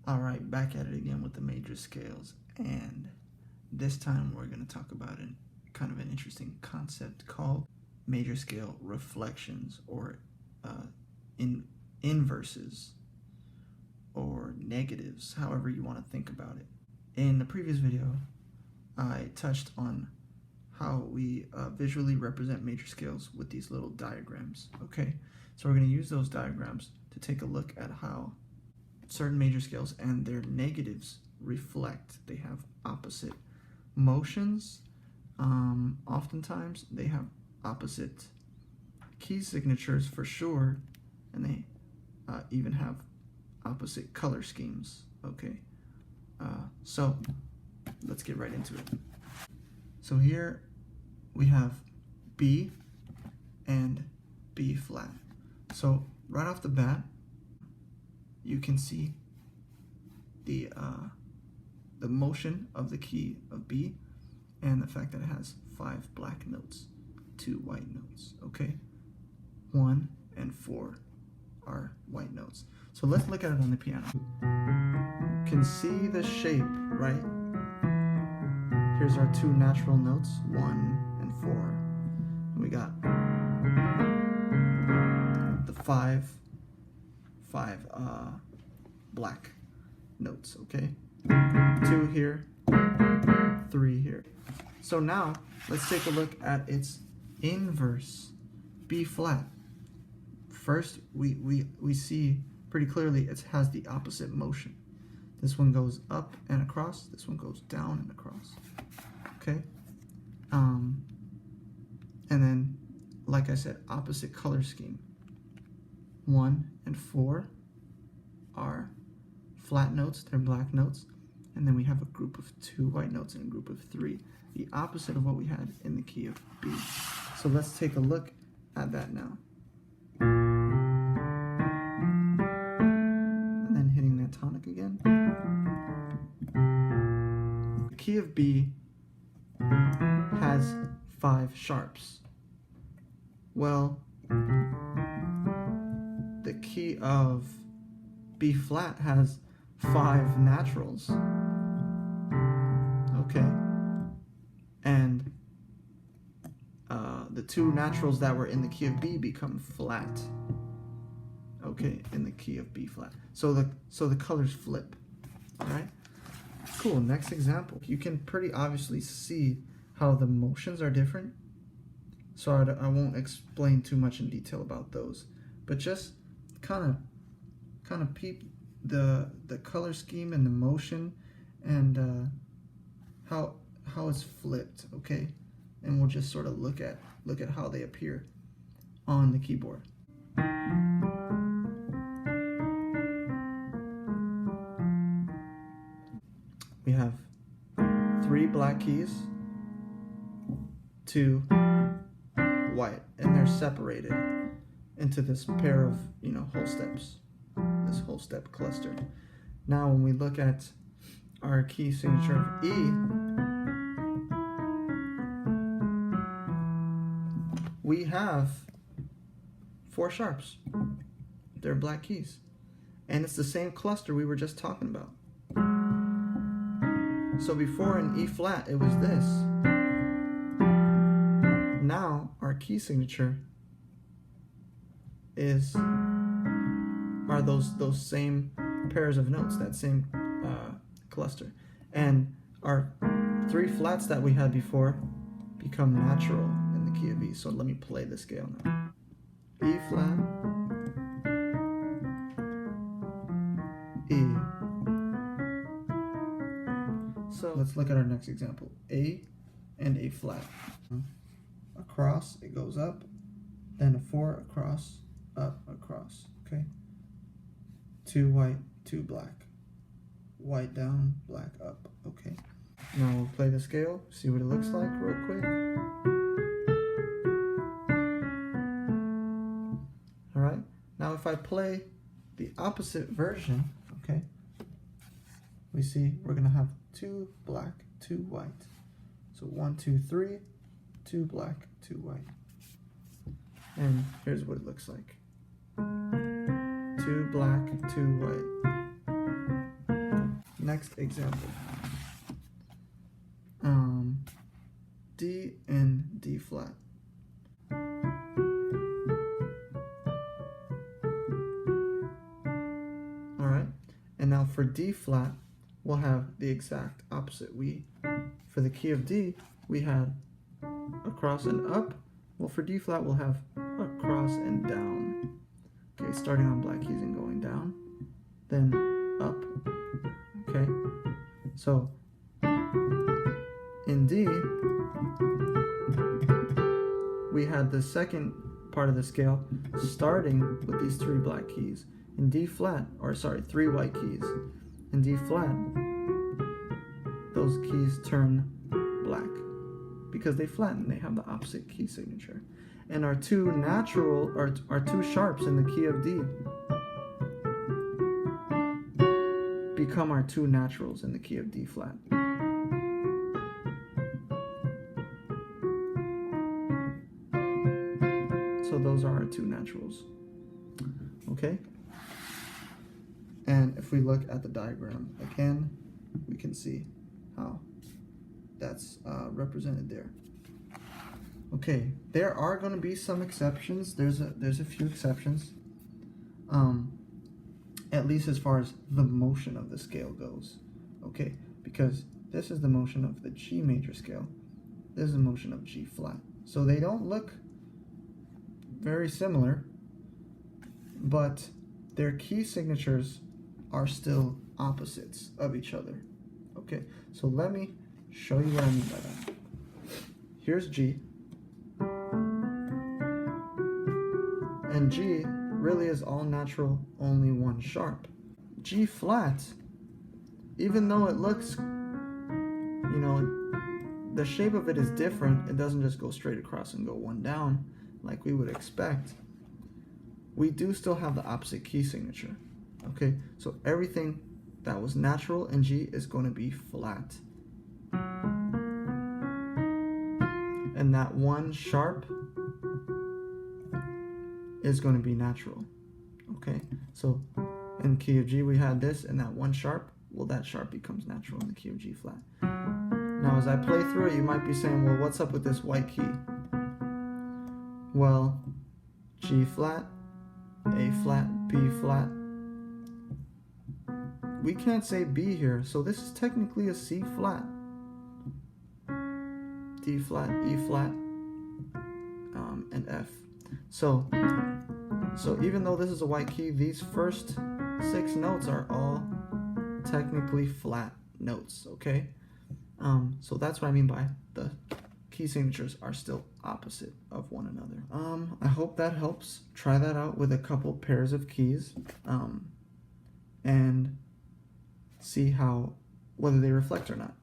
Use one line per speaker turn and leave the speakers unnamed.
Alright, back at it again with the major scales, and this time we're going to talk about kind of an interesting concept called major scale reflections, or inverses, or negatives, however you want to think about it. In the previous video, I touched on how we visually represent major scales with these little diagrams, okay? So we're going to use those diagrams to take a look at how certain major scales and their negatives reflect. They have opposite motions. Oftentimes they have opposite key signatures for sure, and they even have opposite color schemes, okay? So let's get right into it. So here we have B and B flat. So right off the bat, you can see the motion of the key of B and the fact that it has 5 black notes, 2 white notes, okay? 1 and 4 are white notes. So let's look at it on the piano. You can see the shape, right? Here's our 2 natural notes, 1 and 4. We got the 5 black notes, okay? 2 here, 3 here. So now let's take a look at its inverse, B flat. First, we see pretty clearly it has the opposite motion. This one goes up and across, this one goes down and across, okay? And then, like I said, opposite color scheme. 1 and 4 are flat notes, they're black notes, and then we have a group of 2 white notes and a group of 3, the opposite of what we had in the key of B. So let's take a look at that now. And then hitting that tonic again. The key of B has 5 sharps. Well, the key of B flat has 5 naturals, okay? And the 2 naturals that were in the key of B become flat, okay, in the key of B flat. So the colors flip, all right? Cool, next example. You can pretty obviously see how the motions are different. So I won't explain too much in detail about those, but just kind of peep the color scheme and the motion and how it's flipped, okay? And we'll just sort of look at how they appear on the keyboard. We have 3 black keys, 2 white, and they're separated into this pair of, whole steps, this whole step cluster. Now when we look at our key signature of E, we have 4 sharps. They're black keys, and it's the same cluster we were just talking about. So before in E flat it was this. Now our key signature are those same pairs of notes, that same cluster, and our 3 flats that we had before become natural in the key of E. So let me play the scale now. E flat, E. So let's look at our next example. A and A flat. Across, it goes up, then a 4 across, up, across, okay? 2 white, 2 black. White down, black up, okay? Now we'll play the scale, see what it looks like real quick. Alright, now if I play the opposite version, okay, we see we're gonna have 2 black, 2 white. So 1, 2, 3, 2 black, 2 white. And here's what it looks like. 2 black, 2 white. Next example. D and D flat. Alright, and now for D flat, we'll have the exact opposite. For the key of D, we had across and up. Well, for D flat, we'll have across and down. Okay, starting on black keys and going down, then up. Okay, so in D, we had the second part of the scale starting with these 3 black keys. In D flat, or sorry, 3 white keys. In D flat, those keys turn black because they flatten, they have the opposite key signature. And our 2 natural, or our 2 sharps in the key of D become our 2 naturals in the key of D flat. So those are our 2 naturals. Okay? And if we look at the diagram again, we can see how that's represented there. Okay, there are going to be some exceptions. There's a few exceptions, at least as far as the motion of the scale goes. Okay, because this is the motion of the G major scale. This is the motion of G flat. So they don't look very similar, but their key signatures are still opposites of each other. Okay, so let me show you what I mean by that. Here's G, and G really is all natural, only 1 sharp. G flat, even though it looks, you know, the shape of it is different, it doesn't just go straight across and go 1 down like we would expect, we do still have the opposite key signature. Okay, so everything that was natural in G is going to be flat. And that 1 sharp is going to be natural. Okay, so in key of G we had this, and that 1 sharp, well, that sharp becomes natural in the key of G flat. Now as I play through it, you might be saying, well, what's up with this white key? Well, G flat, A flat, B flat. We can't say B here, so this is technically a C flat. D flat, E flat, and F. So even though this is a white key, these first 6 notes are all technically flat notes, okay? So that's what I mean by the key signatures are still opposite of one another. I hope that helps. Try that out with a couple pairs of keys, and see whether they reflect or not.